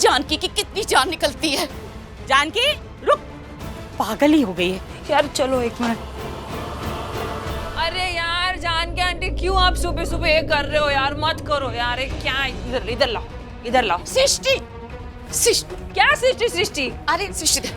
जानकी की कितनी जान निकलती है। जानकी रुक, पागल ही हो गई है यार। चलो एक मिनट। अरे यार जानकी आंटी, क्यों आप सुबह सुबह ये कर रहे हो यार? मत करो यार। क्या इधर इधर लाओ, इधर लाओ। सृष्टि, सृष्टि क्या सृष्टि? सृष्टि अरे सृष्टि दे,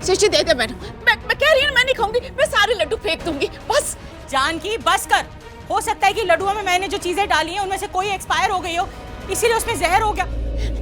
सृष्टि दे दे। मैं कह रही हूँ मैं नहीं खाऊंगी, मैं सारे लड्डू फेंक दूंगी बस। जानकी बस कर। हो सकता है कि लड्डुओं में मैंने जो चीजें डाली हैं उनमें से कोई एक्सपायर हो गई हो, इसीलिए उसमें जहर हो गया।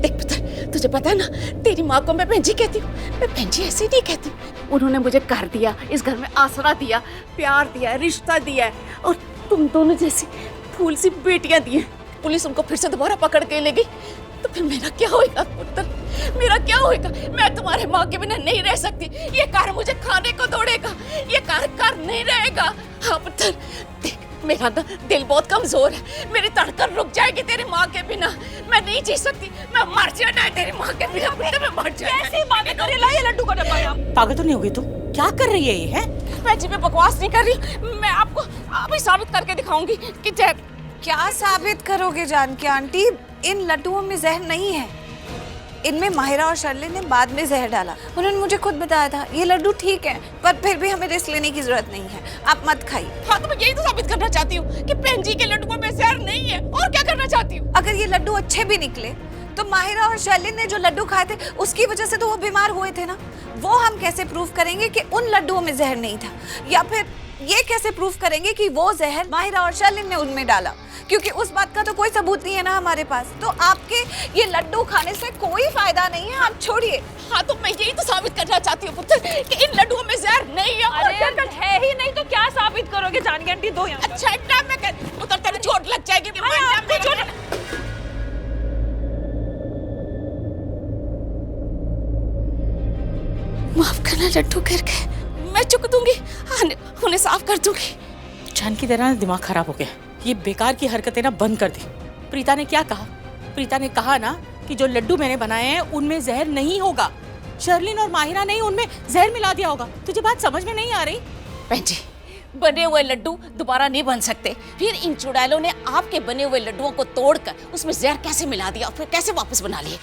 देख पुत्र, तुझे पता है ना, तेरी माँ को मैं बहन कहती हूँ। मैं बहन ऐसे नहीं कहती। उन्होंने मुझे कर दिया, इस घर में आसरा दिया, प्यार दिया, रिश्ता दिया है, और तुम दोनों जैसी फूल सी बेटियां दी हैं। पुलिस उनको फिर से दोबारा पकड़ के ले गई तो फिर मेरा क्या होएगा पुत्र? मेरा क्या होएगा? मैं तुम्हारे माँ के बिना नहीं रह सकती। ये कार मुझे खाने को दौड़ेगा, ये कार नहीं रहेगा। हाँ पुत्र देख, मेरा ना दिल बहुत कमजोर है, मेरी धड़कन रुक जाएगी तेरी माँ के बिना। मैं नहीं जी सकती, मैं मर जाना है तेरी माँ के बिना। मैं मर जाना। कैसी बातें कर रही है? लड्डू का डब्बा यहाँ। पागल तो नहीं हो गई तू? क्या कर रही है ये? है मैं जी में बकवास नहीं कर रही, मैं आपको अभी साबित करके दिखाऊंगी कि क्या साबित करोगे जानकी आंटी? इन लड्डुओं में जहर नहीं है। इनमें माहिरा और शर्लिन ने बाद में जहर डाला। उन्होंने मुझे खुद बताया था ये लड्डू ठीक है, पर फिर भी हमें रिस्क लेने की जरूरत नहीं है, आप मत खाइए। हाँ तो मैं यही तो साबित करना चाहती हूँ कि बहन जी के लड्डुओं में जहर नहीं है। और क्या करना चाहती हूँ? अगर ये लड्डू अच्छे भी निकले तो माहिरा और शर्लिन ने जो लड्डू खाए थे उसकी वजह से तो वो बीमार हुए थे ना। वो हम कैसे प्रूव करेंगे कि उन लड्डुओं में जहर नहीं था? या फिर ये कैसे प्रूव करेंगे कि वो जहर माहिरा और शर्लिन ने उनमें डाला? क्योंकि उस बात का तो कोई सबूत नहीं है ना हमारे पास। तो आपके ये लड्डू खाने से कोई फायदा नहीं है, आप छोड़िए। हाँ तो मैं यही तो साबित करना चाहती हूँ पुत्र कि इन लड्डुओं में जहर नहीं है। अरे है ही नहीं तो क्या साबित करोगे? जानकी आंटी दो यहाँ। अच्छा इतना मैं कर पुत्र, तेरे चोट लग जाएगी। माफ करना लड्डू करके, मैं चुक दूंगी, उन्हें साफ कर दूंगी। जानकी तेरा ना दिमाग खराब हो गया। ये बेकार की हरकतें ना बंद कर दी। प्रीता ने क्या कहा? प्रीता ने कहा ना कि जो लड्डू मैंने बनाए हैं उनमें जहर नहीं होगा। शर्लिन और माहिरा ने उनमें जहर मिला दिया होगा। तुझे बात समझ में नहीं आ रही? बहन जी, बने हुए लड्डू दोबारा नहीं बन सकते। फिर इन चुड़ैलों ने आपके बने हुए लड्डुओं को तोड़कर उसमें जहर कैसे मिला दिया और फिर कैसे वापस बना लिए?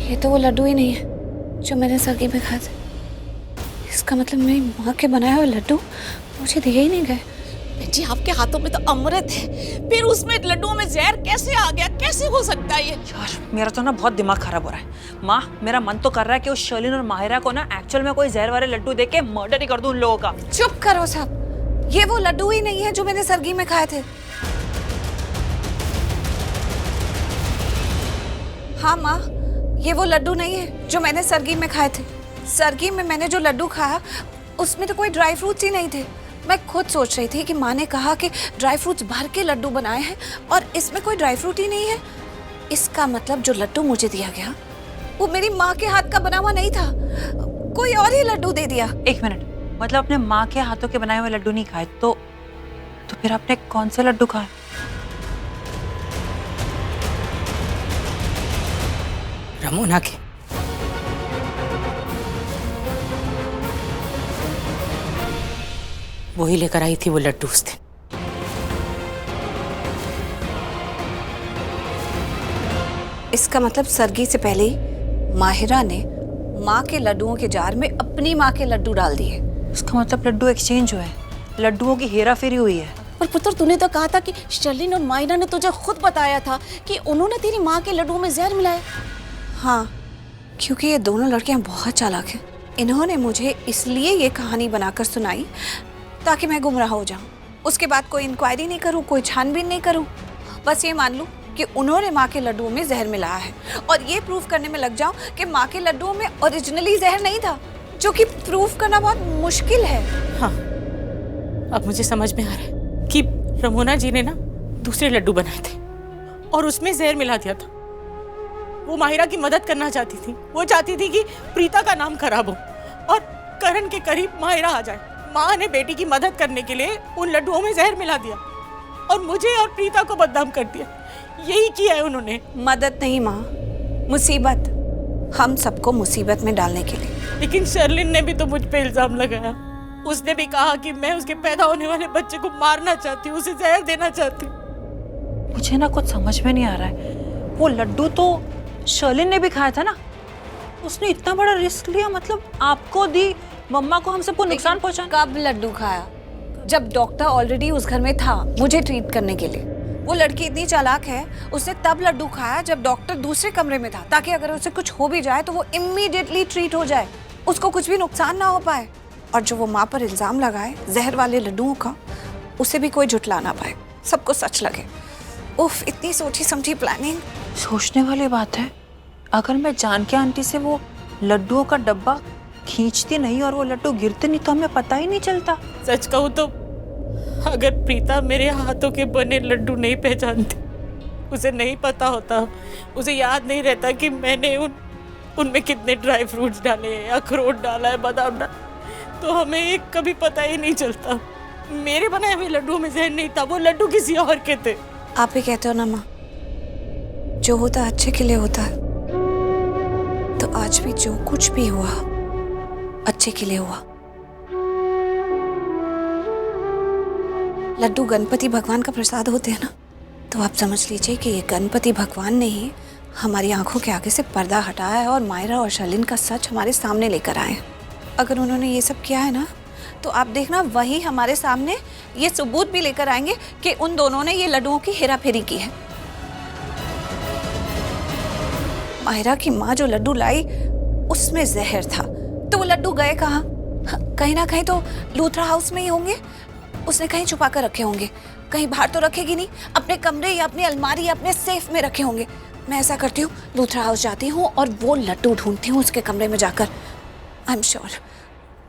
ये तो वो लड्डू ही नहीं है जो मैंने सरगी में खाए थे। इसका मतलब मेरी माँ के बनाए हुए लड्डू मुझे दिए ही नहीं गए। बहन जी, आपके हाथों में तो अमृत है, फिर उसमें लड्डुओं में जहर कैसे आ गया? कैसे हो सकता है ये? यार मेरा तो ना बहुत दिमाग खराब हो रहा है। माँ, मेरा मन तो कर रहा है कि उस शर्लिन और माहिरा को ना एक्चुअल में कोई जहर वाले लड्डू देके मर्डर ही कर दूं उन लोगों का। चुप करो सब, ये वो लड्डू ही नहीं है जो मैंने सरगी में खाए थे। हाँ माँ, ये वो लड्डू नहीं है जो मैंने सरगी में खाए थे। सरगी में मैंने जो लड्डू खाया उसमें तो कोई ड्राई फ्रूट्स ही नहीं थे। मैं खुद सोच रही थी कि माँ ने कहा कि ड्राई फ्रूट्स भर के लड्डू बनाए हैं और इसमें कोई ड्राई फ्रूट ही नहीं है। इसका मतलब जो लड्डू मुझे दिया गया वो मेरी माँ के हाथ का बना हुआ नहीं था, कोई और ही लड्डू दे दिया। एक मिनट, मतलब अपने माँ के हाथों के बनाए हुए लड्डू नहीं खाए तो फिर आपने कौन से लड्डू खाए? रमोना के। वही लेकर आई थी वो लड्डू उस दिन। इसका मतलब सरगी से पहले ही माहिरा ने माँ के लड्डुओं के जार में अपनी माँ के लड्डू डाल दिए। इसका मतलब लड्डू एक्सचेंज हुए, लड्डुओं की हेरा फेरी हुई है। पर पुत्र, तूने तो कहा था कि शर्लिन और माहिरा ने तुझे खुद बताया था कि उन्होंने तेरी माँ के लड्डुओं में जहर मिलाया। हाँ, क्योंकि ये दोनों लड़कियां बहुत चालाक हैं। इन्होंने मुझे इसलिए ये कहानी बनाकर सुनाई ताकि मैं गुमराह हो जाऊं। उसके बाद कोई इंक्वायरी नहीं करूं, कोई छानबीन नहीं करूं, बस ये मान लूं कि उन्होंने माँ के लड्डुओं में जहर मिलाया है और ये प्रूफ करने में लग जाऊं कि माँ के लड्डुओं में ओरिजिनली जहर नहीं था, जो कि प्रूफ करना बहुत मुश्किल है। हाँ, अब मुझे समझ में आ रहा है कि रमोना जी ने ना दूसरे लड्डू बनाए थे और उसमें जहर मिला दिया था। वो माहिरा की मदद करना चाहती थी। वो चाहती थी कि प्रीता का नाम खराब हो और करण के करीब माहिरा आ जाए। माँ ने बेटी की मदद करने के लिए उन लड्डुओं में जहर मिला दिया और मुझे और प्रीता को बदनाम कर दिया। यही किया है उन्होंने। मदद नहीं माँ, मुसीबत। हम सबको मुसीबत में डालने के लिए। लेकिन शर्लिन ने भी तो मुझ पे इल्जाम लगाया। उसने भी कहा कि मैं उसके पैदा होने वाले बच्चे को मारना चाहती हूँ, उसे जहर देना चाहती हूँ। मुझे ना कुछ समझ में नहीं आ रहा है। वो लड्डू तो शर्लिन ने भी खाया था ना, उसने इतना बड़ा रिस्क लिया, मतलब आपको दी, मम्मा को, हम सबको नुकसान पहुंचा। कब लड्डू खाया? जब डॉक्टर ऑलरेडी उस घर में था मुझे ट्रीट करने के लिए। वो लड़की इतनी चालाक है, उसने तब लड्डू खाया जब डॉक्टर दूसरे कमरे में था, ताकि अगर उसे कुछ हो भी जाए तो वो इमीडिएटली ट्रीट हो जाए, उसको कुछ भी नुकसान ना हो पाए। और जो वो माँ पर इल्जाम लगाए जहर वाले लड्डुओं का, उसे भी कोई झुठला ना पाए, सबको सच लगे। उफ, इतनी सोची समझी प्लानिंग। सोचने वाली बात है, अगर मैं जानकी आंटी से वो लड्डुओं का डब्बा खींचती नहीं और वो लड्डू गिरते नहीं तो हमें पता ही नहीं चलता। सच कहूँ तो अगर प्रीता मेरे हाथों के बने लड्डू नहीं पहचानती, उसे नहीं पता होता, उसे याद नहीं रहता कि मैंने उनमें कितने ड्राई फ्रूट्स डाले हैं, अखरोट डाला है, बादाम डाला, तो हमें एक कभी पता ही नहीं चलता। मेरे बनाए हुए लड्डुओं में जहर नहीं था, वो लड्डू किसी और के थे। आप ही कहते हो ना माँ, जो होता है अच्छे के लिए होता है। तो आज भी जो कुछ भी हुआ अच्छे के लिए हुआ। लड्डू गणपति भगवान का प्रसाद होते हैं ना, तो आप समझ लीजिए कि ये गणपति भगवान ने ही हमारी आंखों के आगे से पर्दा हटाया है और मायरा और शर्लिन का सच हमारे सामने लेकर आए हैं। अगर उन्होंने ये सब किया है ना, तो आप देखना वही हमारे सामने ये सबूत भी लेकर आएंगे कि उन दोनों ने ये लड्डुओं की हेराफेरी की है। मायरा की माँ जो लड्डू लाई उसमें जहर था, तो वो लड्डू गए कहाँ? कहीं ना कहीं तो लूथरा हाउस में ही होंगे। उसने कहीं छुपा कर रखे होंगे, कहीं बाहर तो रखेगी नहीं, अपने कमरे या अपनी अलमारी या अपने सेफ में रखे होंगे। मैं ऐसा करती हूँ, लूथरा हाउस जाती हूँ और वो लड्डू ढूंढती हूँ उसके कमरे में जाकर। आई एम श्योर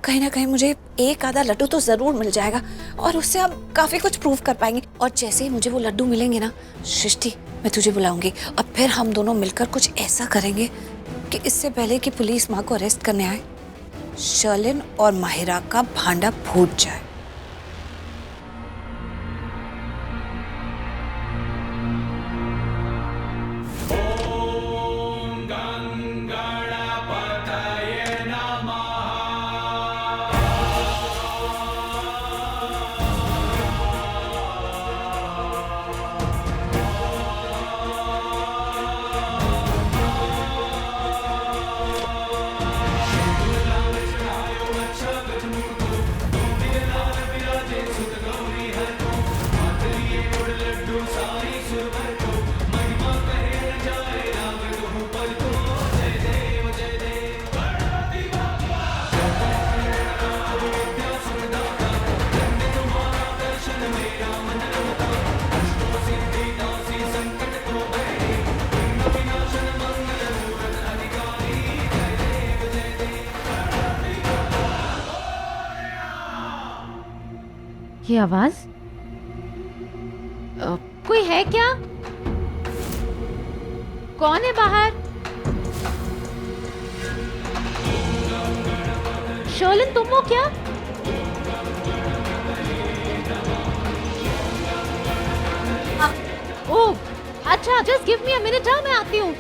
कहीं ना कहीं मुझे एक आधा लड्डू तो जरूर मिल जाएगा और उससे हम काफी कुछ प्रूव कर पाएंगे। और जैसे ही मुझे वो लड्डू मिलेंगे ना सृष्टि, मैं तुझे बुलाऊंगी और फिर हम दोनों मिलकर कुछ ऐसा करेंगे कि इससे पहले कि पुलिस माँ को अरेस्ट करने आए, शर्लिन और माहिरा का भांडा फूट जाए। ये आवाज कोई है क्या? कौन है बाहर? शर्लिन तुम हो क्या? ओह अच्छा, just give me a minute, मैं आती हूँ।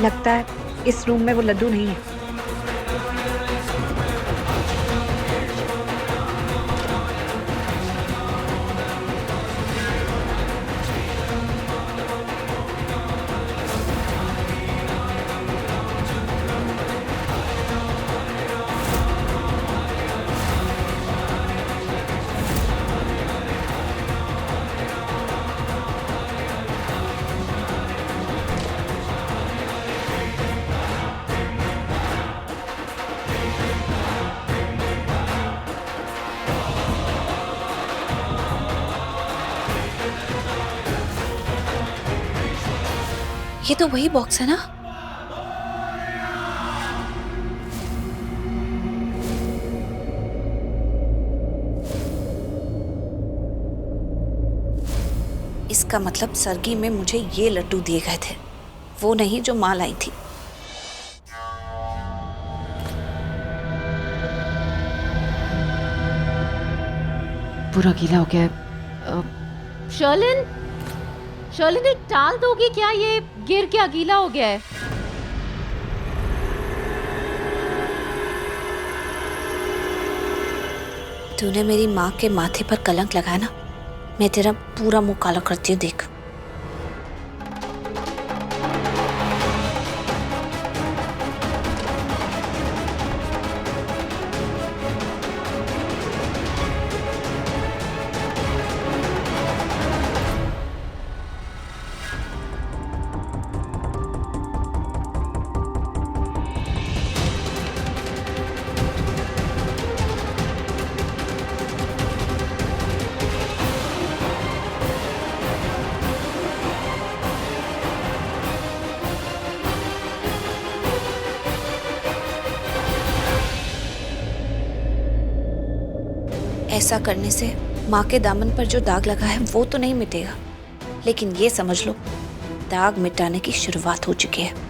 लगता है इस रूम में वो लड्डू नहीं है। ये तो वही बॉक्स है ना? इसका मतलब सरगी में मुझे ये लड्डू दिए गए थे, वो नहीं जो माँ लाई थी। पूरा गीला हो गया है। शर्लिन, शर्लिन एक टाल दोगी क्या? ये गिर क्या गीला हो गया है। तूने मेरी माँ के माथे पर कलंक लगाया ना, मैं तेरा पूरा मुंह काला करती हूँ, देख। ऐसा करने से माँ के दामन पर जो दाग लगा है वो तो नहीं मिटेगा, लेकिन ये समझ लो दाग मिटाने की शुरुआत हो चुकी है।